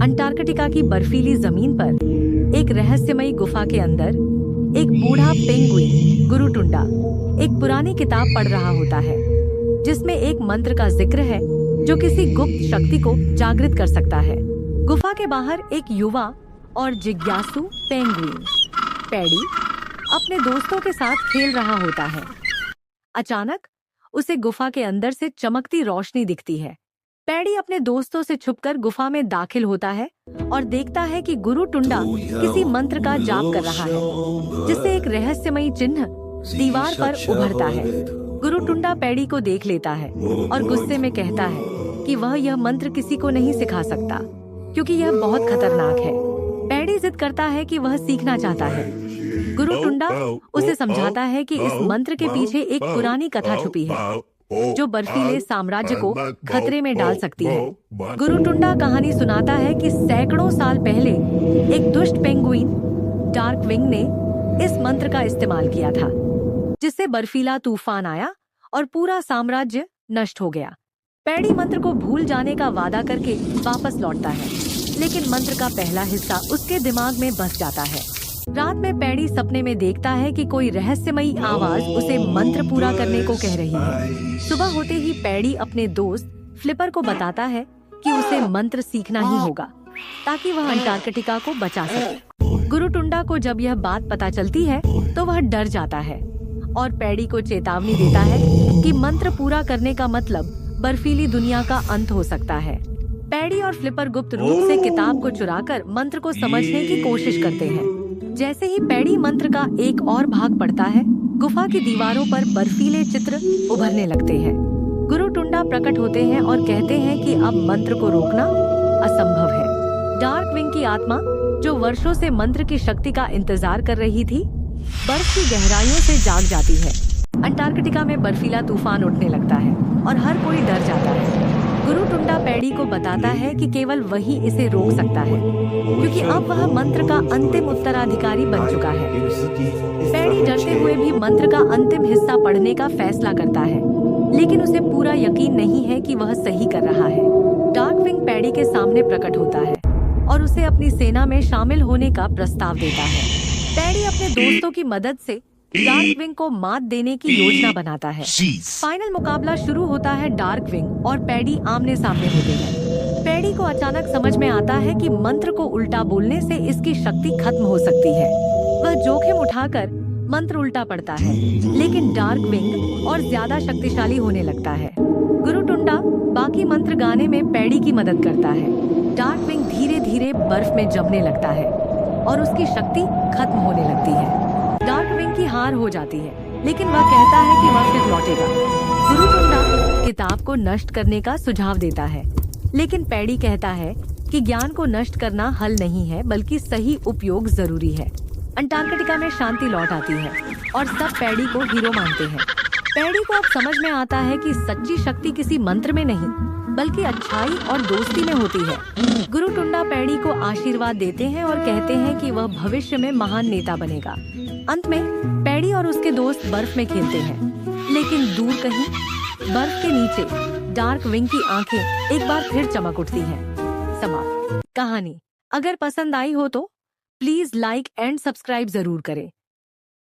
Antarctica की बर्फीली जमीन पर एक रहस्यमयी गुफा के अंदर एक बूढ़ा पेंगुइन गुरुटुंडा एक पुरानी किताब पढ़ रहा होता है, जिसमें एक मंत्र का जिक्र है जो किसी गुप्त शक्ति को जागृत कर सकता है। गुफा के बाहर एक युवा और जिज्ञासु पेंगुइन पैडी अपने दोस्तों के साथ खेल रहा होता है। अचानक उसे गुफा के अंदर से चमकती रोशनी दिखती है। पैडी अपने दोस्तों से छुपकर गुफा में दाखिल होता है और देखता है कि गुरुटुंडा किसी मंत्र का जाप कर रहा है, जिससे एक रहस्यमयी चिन्ह दीवार पर उभरता है। गुरुटुंडा पैडी को देख लेता है और गुस्से में कहता है कि वह यह मंत्र किसी को नहीं सिखा सकता, क्योंकि यह बहुत खतरनाक है। पैडी जिद करता है कि वह सीखना चाहता है। गुरुटुंडा उसे समझाता है कि इस मंत्र के पीछे एक पुरानी कथा छुपी है जो बर्फीले साम्राज्य को खतरे में डाल सकती है। गुरुटुंडा कहानी सुनाता है कि सैकड़ों साल पहले एक दुष्ट पेंगुइन डार्कविंग ने इस मंत्र का इस्तेमाल किया था, जिससे बर्फीला तूफान आया और पूरा साम्राज्य नष्ट हो गया। पैडी मंत्र को भूल जाने का वादा करके वापस लौटता है, लेकिन मंत्र का पहला हिस्सा उसके दिमाग में बस जाता है। रात में पैडी सपने में देखता है कि कोई रहस्यमयी आवाज उसे मंत्र पूरा करने को कह रही है। सुबह होते ही पैडी अपने दोस्त फ्लिपर को बताता है कि उसे मंत्र सीखना ही होगा ताकि वह अंटार्कटिका को बचा सके। गुरुटुंडा को जब यह बात पता चलती है तो वह डर जाता है और पैडी को चेतावनी देता है कि मंत्र पूरा करने का मतलब बर्फीली दुनिया का अंत हो सकता है। पैडी और फ्लिपर गुप्त रूप से किताब को चुराकर मंत्र को समझने की कोशिश करते हैं। जैसे ही पैडी मंत्र का एक और भाग पढ़ता है, गुफा की दीवारों पर बर्फीले चित्र उभरने लगते हैं। गुरुटुंडा प्रकट होते हैं और कहते हैं कि अब मंत्र को रोकना असंभव है। डार्कविंग की आत्मा, जो वर्षों से मंत्र की शक्ति का इंतजार कर रही थी, बर्फ की गहराइयों से जाग जाती है। अंटार्कटिका में बर्फीला तूफान उठने लगता है और हर कोई डर जाता है। गुरुटुंडा पैडी को बताता है कि केवल वही इसे रोक सकता है, क्योंकि अब वह मंत्र का अंतिम उत्तराधिकारी बन चुका है। पैडी डरते हुए भी मंत्र का अंतिम हिस्सा पढ़ने का फैसला करता है, लेकिन उसे पूरा यकीन नहीं है कि वह सही कर रहा है। डार्कविंग पैडी के सामने प्रकट होता है और उसे अपनी सेना में शामिल होने का प्रस्ताव देता है। पैडी अपने दोस्तों की मदद से डार्कविंग को मात देने की योजना बनाता है। फाइनल मुकाबला शुरू होता है। डार्कविंग और पैडी आमने सामने होते हैं। पैडी को अचानक समझ में आता है कि मंत्र को उल्टा बोलने से इसकी शक्ति खत्म हो सकती है। वह जोखिम उठाकर मंत्र उल्टा पढ़ता है, लेकिन डार्कविंग और ज्यादा शक्तिशाली होने लगता है। गुरुटुंडा बाकी मंत्र गाने में पैडी की मदद करता है। डार्कविंग धीरे धीरे बर्फ में जमने लगता है और उसकी शक्ति खत्म होने लगती है। डार्कविंग की हार हो जाती है, लेकिन वह कहता है कि वह फिर लौटेगा। गुरुटुंडा किताब को नष्ट करने का सुझाव देता है, लेकिन पैडी कहता है कि ज्ञान को नष्ट करना हल नहीं है, बल्कि सही उपयोग जरूरी है। अंटार्कटिका में शांति लौट आती है और सब पैडी को हीरो मानते हैं। पैडी को अब समझ में आता है कि सच्ची शक्ति किसी मंत्र में नहीं, बल्कि अच्छाई और दोस्ती में होती है। गुरुटुंडा पैडी को आशीर्वाद देते हैं और कहते हैं कि वह भविष्य में महान नेता बनेगा। अंत में पैडी और उसके दोस्त बर्फ में खेलते हैं, लेकिन दूर कहीं बर्फ के नीचे डार्कविंग की आंखें एक बार फिर चमक उठती हैं। समाप्त। कहानी अगर पसंद आई हो तो प्लीज लाइक एंड सब्सक्राइब जरूर करें।